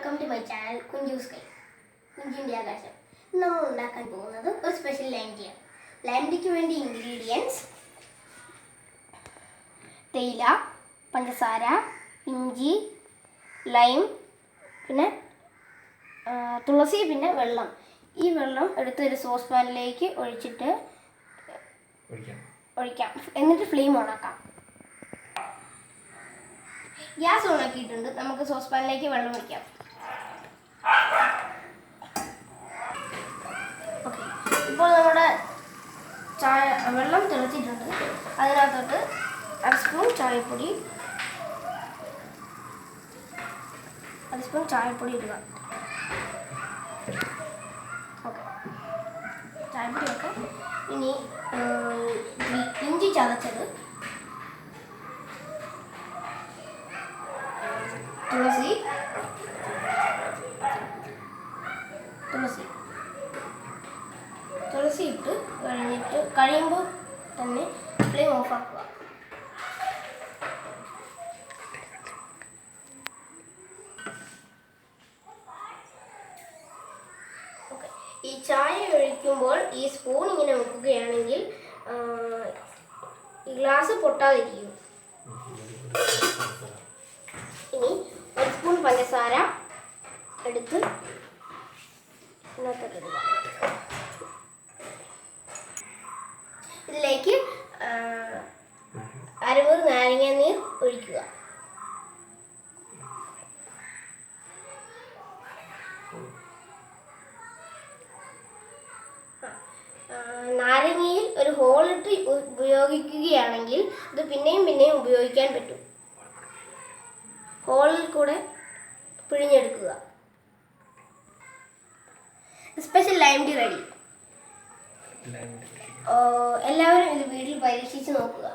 Welcome to my channel Kunjoos കൈ കുഞ്ചിൻ്റെ ആകാശം. നമ്മൾ ഉണ്ടാക്കാൻ പോകുന്നത് ഒരു സ്പെഷ്യൽ ലൈം ടീയാണ്. ലൈം ടീക്ക് വേണ്ടി ഇൻഗ്രീഡിയൻസ്: തേയില, പഞ്ചസാര, ഇഞ്ചി, ലൈം, പിന്നെ തുളസി, പിന്നെ വെള്ളം. ഈ വെള്ളം എടുത്ത് ഒരു സോസ് പാനിലേക്ക് ഒഴിക്കാം. എന്നിട്ട് ഫ്ലെയിം ഓണാക്കാം. ഗ്യാസ് ഓണാക്കിയിട്ടുണ്ട്. നമുക്ക് സോസ് പാനിലേക്ക് വെള്ളം ഒഴിക്കാം. ഓക്കെ, ഇപ്പോൾ നമ്മുടെ വെള്ളം തിളച്ചിട്ടുണ്ട്. അതിനകത്തോട്ട് അര സ്പൂൺ ചായപ്പൊടി ഇടുക. ഓക്കെ, ചായപ്പൊടിയൊക്കെ. ഇനി ഇഞ്ചി ചതച്ചത്, തുളസി ഇട്ട് കഴിയുമ്പോൾ തന്നെ ഫ്ലെയിം ഓഫ് ആക്കുക. ഓക്കെ, ഈ ചായ ഒഴിക്കുമ്പോൾ ഈ സ്പൂൺ ഇങ്ങനെ വെക്കുകയാണെങ്കിൽ ഈ ഗ്ലാസ് പൊട്ടാതിരിക്കും. ഇനി ഒരു സ്പൂൺ പഞ്ചസാര എടുത്ത് ഇതിനകത്തോട്ടിടുക. ഇതിലേക്ക് അരമുറി നാരങ്ങ നീർ ഒഴിക്കുക. നാരങ്ങയിൽ ഒരു ഹോളിട്ട് ഉപയോഗിക്കുകയാണെങ്കിൽ ഇത് പിന്നെയും ഉപയോഗിക്കാൻ പറ്റും. ഹോളിൽ കൂടെ പിഴിഞ്ഞെടുക്കുക. Special lime tea ready. എല്ലാവരും ഇത് വീട്ടിൽ പരീക്ഷിച്ച് നോക്കുക.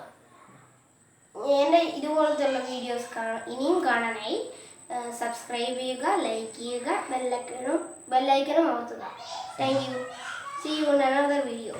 എൻ്റെ ഇതുപോലത്തുള്ള വീഡിയോസ് ഇനിയും കാണാനായി സബ്സ്ക്രൈബ് ചെയ്യുക, ലൈക്ക് ചെയ്യുക, ബെല്ലൈക്കനും അമർത്തുക. Thank you. See you in another video.